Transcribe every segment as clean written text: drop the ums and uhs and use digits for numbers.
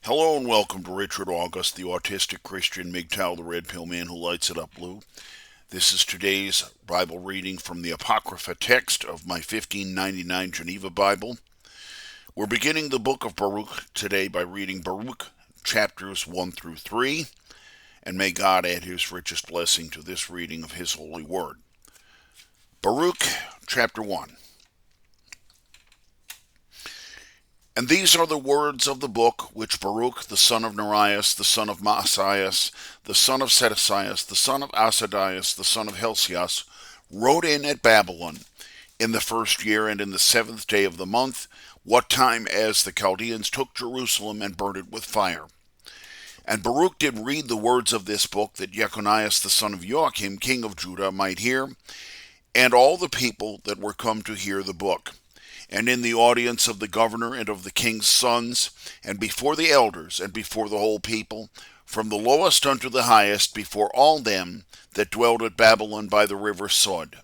Hello and welcome to Richard August, the autistic Christian MGTOW, the red pill man who lights it up blue. This is today's Bible reading from the Apocrypha text of my 1599 Geneva Bible. We're beginning the book of Baruch today by reading Baruch chapters 1 through 3, and may God add his richest blessing to this reading of his holy word. Baruch chapter 1. And these are the words of the book which Baruch the son of Neriah, the son of Maaseiah, the son of Sedeciah, the son of Asadiah, the son of Helcias, wrote in at Babylon in the first year and in the 7th day of the month, what time as the Chaldeans took Jerusalem and burned it with fire. And Baruch did read the words of this book, that Jeconiah the son of Joachim, king of Judah, might hear, and all the people that were come to hear the book. And in the audience of the governor and of the king's sons, and before the elders, and before the whole people, from the lowest unto the highest, before all them that dwelled at Babylon by the river Sod,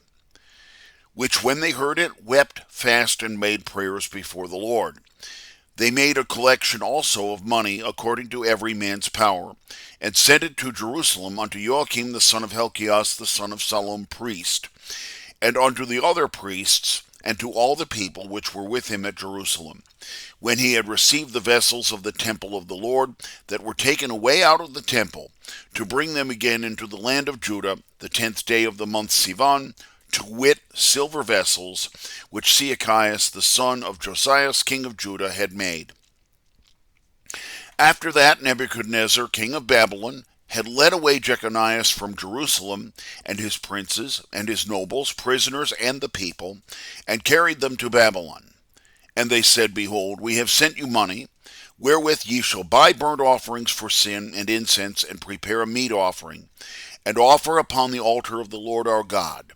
which when they heard it wept fast and made prayers before the Lord. They made a collection also of money according to every man's power, and sent it to Jerusalem unto Joachim the son of Helcias the son of Salom priest, and unto the other priests, and to all the people which were with him at Jerusalem, when he had received the vessels of the temple of the Lord that were taken away out of the temple, to bring them again into the land of Judah, the 10th day of the month Sivan, to wit, silver vessels, which Sedekias the son of Josiah king of Judah had made. After that, Nebuchadnezzar king of Babylon had led away Jeconiah from Jerusalem, and his princes, and his nobles, prisoners, and the people, and carried them to Babylon. And they said, Behold, we have sent you money, wherewith ye shall buy burnt offerings for sin, and incense, and prepare a meat offering, and offer upon the altar of the Lord our God.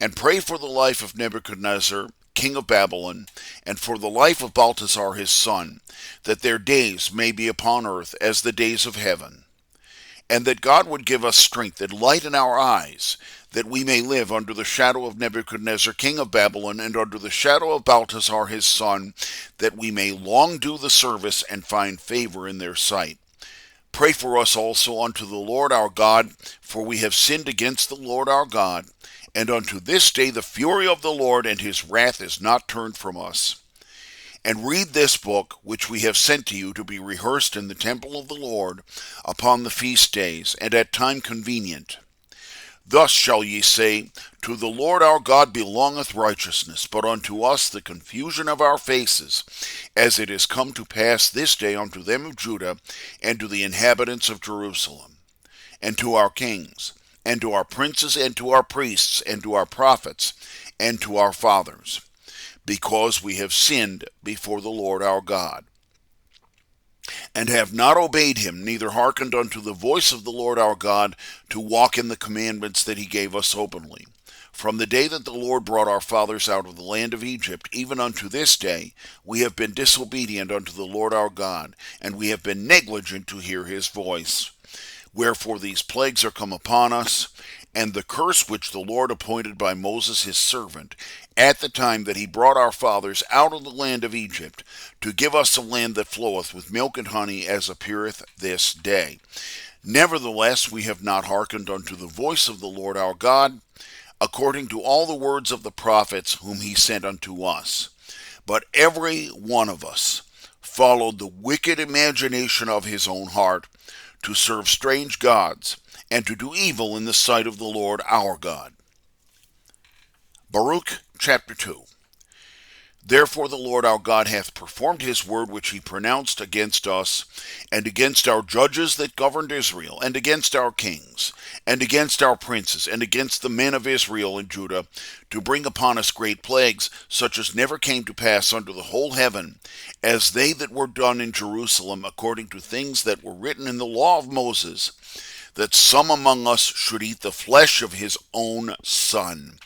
And pray for the life of Nebuchadnezzar, king of Babylon, and for the life of Balthazar his son, that their days may be upon earth as the days of heaven. And that God would give us strength and light in our eyes, that we may live under the shadow of Nebuchadnezzar king of Babylon, and under the shadow of Balthazar his son, that we may long do the service and find favor in their sight. Pray for us also unto the Lord our God, for we have sinned against the Lord our God, and unto this day the fury of the Lord and his wrath is not turned from us. And read this book, which we have sent to you to be rehearsed in the temple of the Lord upon the feast days, and at time convenient. Thus shall ye say, To the Lord our God belongeth righteousness, but unto us the confusion of our faces, as it is come to pass this day unto them of Judah, and to the inhabitants of Jerusalem, and to our kings, and to our princes, and to our priests, and to our prophets, and to our fathers, because we have sinned before the Lord our God, and have not obeyed him, neither hearkened unto the voice of the Lord our God, to walk in the commandments that he gave us openly. From the day that the Lord brought our fathers out of the land of Egypt, even unto this day, we have been disobedient unto the Lord our God, and we have been negligent to hear his voice. Wherefore these plagues are come upon us, and the curse which the Lord appointed by Moses his servant, at the time that he brought our fathers out of the land of Egypt, to give us a land that floweth with milk and honey, as appeareth this day. Nevertheless, we have not hearkened unto the voice of the Lord our God, according to all the words of the prophets whom he sent unto us. But every one of us followed the wicked imagination of his own heart, to serve strange gods, and to do evil in the sight of the Lord our God. Baruch chapter 2. Therefore the Lord our God hath performed his word which he pronounced against us, and against our judges that governed Israel, and against our kings, and against our princes, and against the men of Israel and Judah, to bring upon us great plagues, such as never came to pass under the whole heaven, as they that were done in Jerusalem, according to things that were written in the law of Moses, that some among us should eat the flesh of his own son,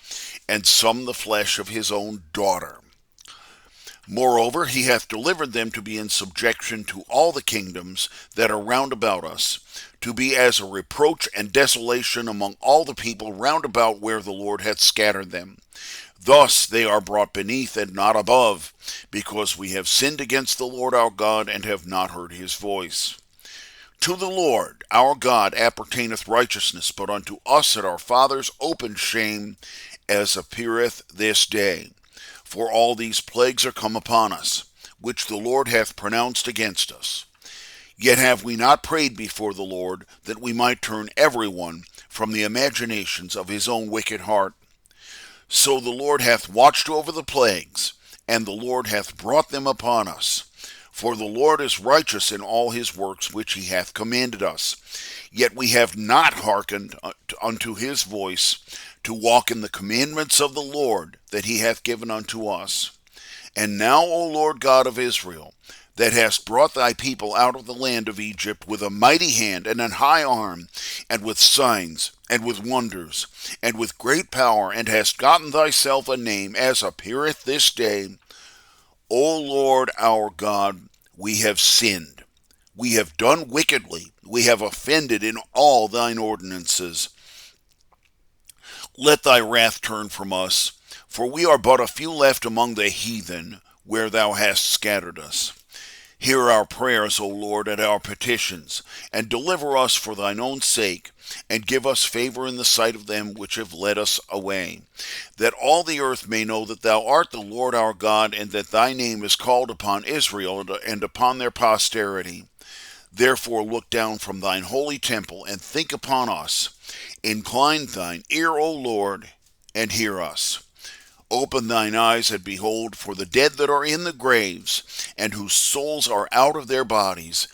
and some the flesh of his own daughter. Moreover, he hath delivered them to be in subjection to all the kingdoms that are round about us, to be as a reproach and desolation among all the people round about where the Lord hath scattered them. Thus they are brought beneath and not above, because we have sinned against the Lord our God and have not heard his voice. To the Lord our God appertaineth righteousness, but unto us and our fathers open shame, as appeareth this day. For all these plagues are come upon us, which the Lord hath pronounced against us. Yet have we not prayed before the Lord, that we might turn every one from the imaginations of his own wicked heart. So the Lord hath watched over the plagues, and the Lord hath brought them upon us. For the Lord is righteous in all his works which he hath commanded us. Yet we have not hearkened unto his voice, to walk in the commandments of the Lord that he hath given unto us. And now, O Lord God of Israel, that hast brought thy people out of the land of Egypt with a mighty hand and an high arm, and with signs, and with wonders, and with great power, and hast gotten thyself a name, as appeareth this day, O Lord our God, we have sinned. We have done wickedly. We have offended in all thine ordinances. Let thy wrath turn from us, for we are but a few left among the heathen, where thou hast scattered us. Hear our prayers, O Lord, and our petitions, and deliver us for thine own sake, and give us favor in the sight of them which have led us away, that all the earth may know that thou art the Lord our God, and that thy name is called upon Israel and upon their posterity. Therefore look down from thine holy temple, and think upon us. Incline thine ear, O Lord, and hear us. Open thine eyes and behold, for the dead that are in the graves, and whose souls are out of their bodies,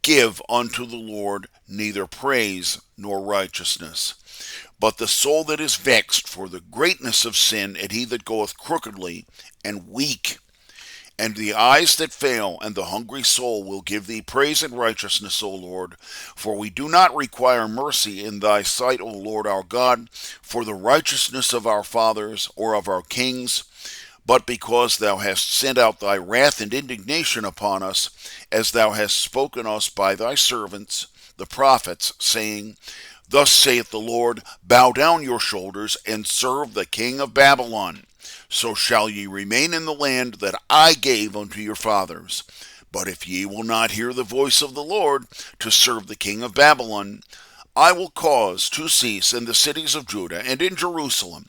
give unto the Lord neither praise nor righteousness. But the soul that is vexed for the greatness of sin, and he that goeth crookedly, and weak, and the eyes that fail, and the hungry soul will give thee praise and righteousness, O Lord. For we do not require mercy in thy sight, O Lord our God, for the righteousness of our fathers or of our kings, but because thou hast sent out thy wrath and indignation upon us, as thou hast spoken us by thy servants, the prophets, saying, Thus saith the Lord, Bow down your shoulders, and serve the king of Babylon. So shall ye remain in the land that I gave unto your fathers. But if ye will not hear the voice of the Lord, to serve the king of Babylon, I will cause to cease in the cities of Judah and in Jerusalem.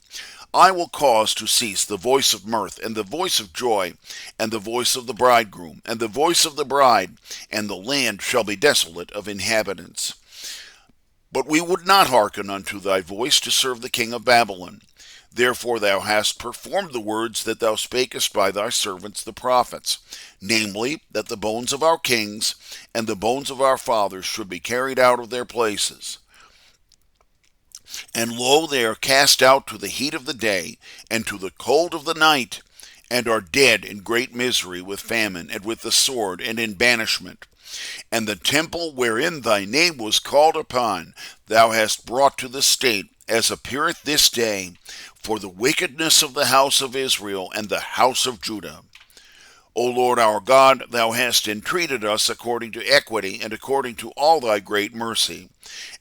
I will cause to cease the voice of mirth, and the voice of joy, and the voice of the bridegroom, and the voice of the bride, and the land shall be desolate of inhabitants. But we would not hearken unto thy voice to serve the king of Babylon. Therefore thou hast performed the words that thou spakest by thy servants the prophets, namely, that the bones of our kings and the bones of our fathers should be carried out of their places. And lo, they are cast out to the heat of the day, and to the cold of the night, and are dead in great misery with famine, and with the sword, and in banishment. And the temple wherein thy name was called upon, thou hast brought to the state, as appeareth this day, for the wickedness of the house of Israel and the house of Judah. O Lord our God, thou hast entreated us according to equity and according to all thy great mercy,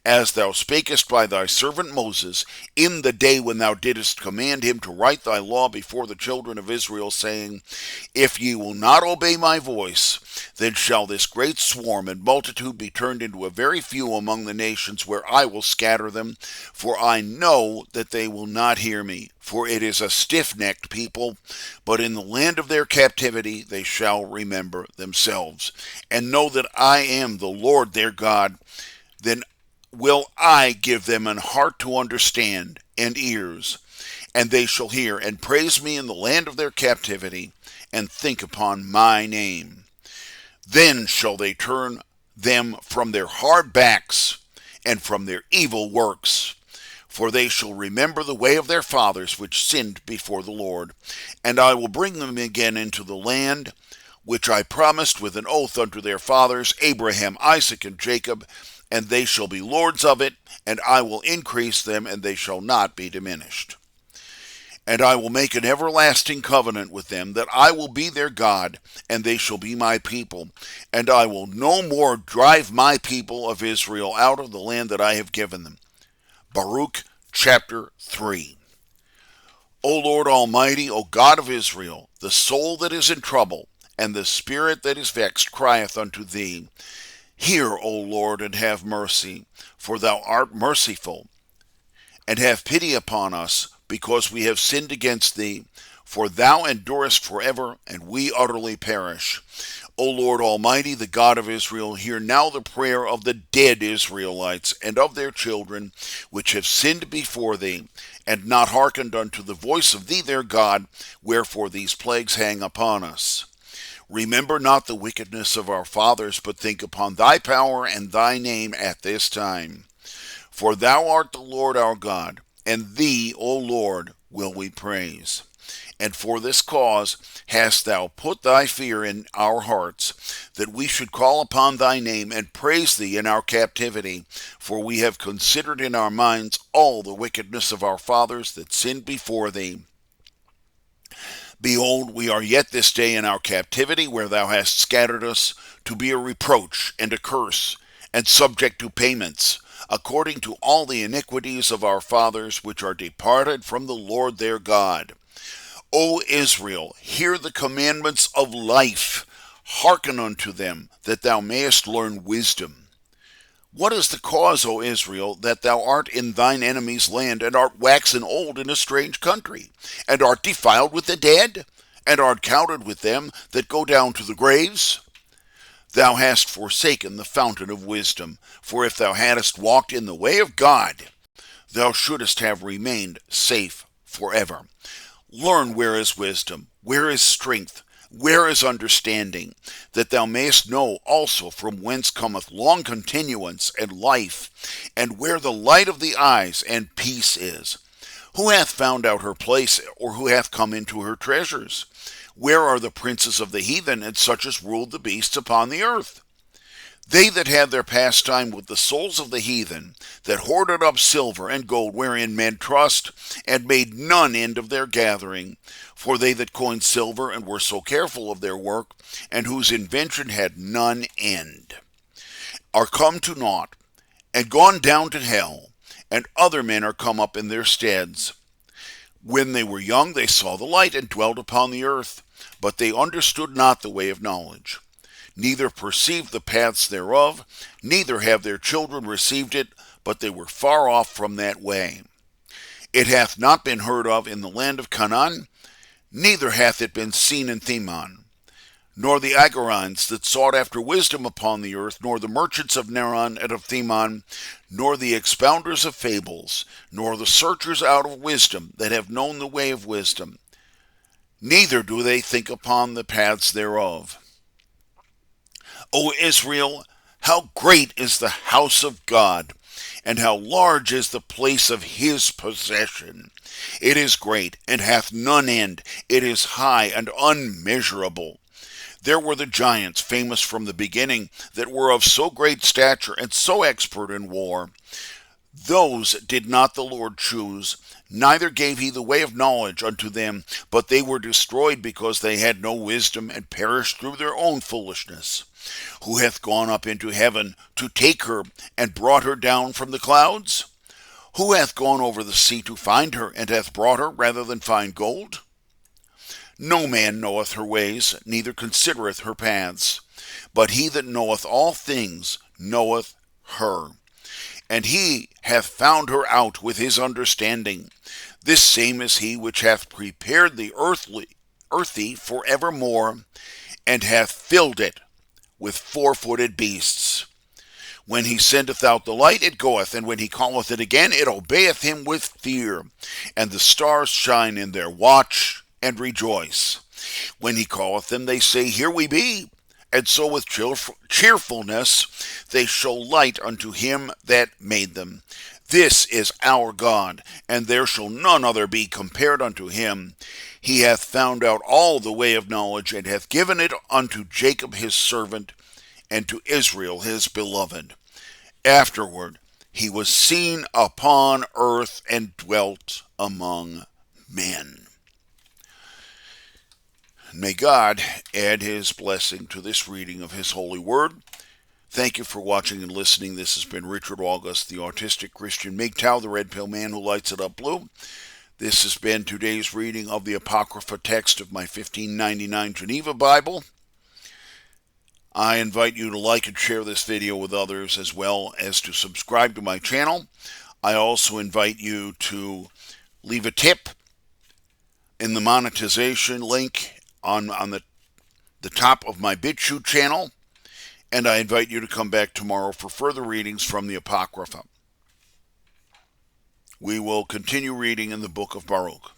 as thou spakest by thy servant Moses in the day when thou didst command him to write thy law before the children of Israel, saying, If ye will not obey my voice, then shall this great swarm and multitude be turned into a very few among the nations where I will scatter them, for I know that they will not hear me. For it is a stiff-necked people, but in the land of their captivity they shall remember themselves, and know that I am the Lord their God. Then will I give them an heart to understand, and ears, and they shall hear, and praise me in the land of their captivity, and think upon my name. Then shall they turn them from their hard backs, and from their evil works. For they shall remember the way of their fathers which sinned before the Lord. And I will bring them again into the land which I promised with an oath unto their fathers, Abraham, Isaac, and Jacob, and they shall be lords of it, and I will increase them, and they shall not be diminished. And I will make an everlasting covenant with them, that I will be their God, and they shall be my people. And I will no more drive my people of Israel out of the land that I have given them. Baruch chapter 3. O Lord Almighty, O God of Israel, the soul that is in trouble, and the spirit that is vexed crieth unto thee. Hear, O Lord, and have mercy, for thou art merciful, and have pity upon us, because we have sinned against thee. For thou endurest forever, and we utterly perish. O Lord Almighty, the God of Israel, hear now the prayer of the dead Israelites and of their children, which have sinned before thee, and not hearkened unto the voice of thee their God, wherefore these plagues hang upon us. Remember not the wickedness of our fathers, but think upon thy power and thy name at this time. For thou art the Lord our God, and thee, O Lord, will we praise. And for this cause hast thou put thy fear in our hearts, that we should call upon thy name and praise thee in our captivity. For we have considered in our minds all the wickedness of our fathers that sinned before thee. Behold, we are yet this day in our captivity, where thou hast scattered us, to be a reproach and a curse, and subject to payments, according to all the iniquities of our fathers, which are departed from the Lord their God. O Israel, hear the commandments of life. Hearken unto them, that thou mayest learn wisdom. What is the cause, O Israel, that thou art in thine enemy's land, and art waxen old in a strange country, and art defiled with the dead, and art counted with them that go down to the graves? Thou hast forsaken the fountain of wisdom, for if thou hadst walked in the way of God, thou shouldest have remained safe forever. Learn where is wisdom, where is strength, where is understanding, that thou mayest know also from whence cometh long continuance and life, and where the light of the eyes and peace is. Who hath found out her place, or who hath come into her treasures? Where are the princes of the heathen, and such as ruled the beasts upon the earth? They that had their pastime with the souls of the heathen, that hoarded up silver and gold wherein men trust, and made none end of their gathering. For they that coined silver and were so careful of their work, and whose invention had none end, are come to naught, and gone down to hell, and other men are come up in their steads. When they were young they saw the light, and dwelt upon the earth, but they understood not the way of knowledge, neither perceived the paths thereof, neither have their children received it, but they were far off from that way. It hath not been heard of in the land of Canaan, neither hath it been seen in Theman, nor the Agarines that sought after wisdom upon the earth, nor the merchants of Neron and of Theman, nor the expounders of fables, nor the searchers out of wisdom that have known the way of wisdom, neither do they think upon the paths thereof. O Israel, how great is the house of God, and how large is the place of his possession. It is great, and hath none end. It is high and unmeasurable. There were the giants, famous from the beginning, that were of so great stature and so expert in war. Those did not the Lord choose, neither gave he the way of knowledge unto them, but they were destroyed because they had no wisdom, and perished through their own foolishness. Who hath gone up into heaven to take her, and brought her down from the clouds? Who hath gone over the sea to find her, and hath brought her rather than find gold? No man knoweth her ways, neither considereth her paths. But he that knoweth all things knoweth her. And he hath found her out with his understanding. This same is he which hath prepared the earthy for evermore, and hath filled it with four-footed beasts. When he sendeth out the light, it goeth, and when he calleth it again, it obeyeth him with fear. And the stars shine in their watch, and rejoice. When he calleth them, they say, Here we be. And so with cheerfulness they show light unto him that made them. This is our God, and there shall none other be compared unto him. He hath found out all the way of knowledge, and hath given it unto Jacob his servant, and to Israel his beloved. Afterward he was seen upon earth, and dwelt among men. May God add his blessing to this reading of his holy word. Thank you for watching and listening. This has been Richard August, the autistic Christian MGTOW, the red pill man who lights it up blue. This has been today's reading of the Apocrypha text of my 1599 Geneva Bible. I invite you to like and share this video with others, as well as to subscribe to my channel. I also invite you to leave a tip in the monetization link on the top of my BitChute channel, and I invite you to come back tomorrow for further readings from the Apocrypha. We will continue reading in the book of Baruch.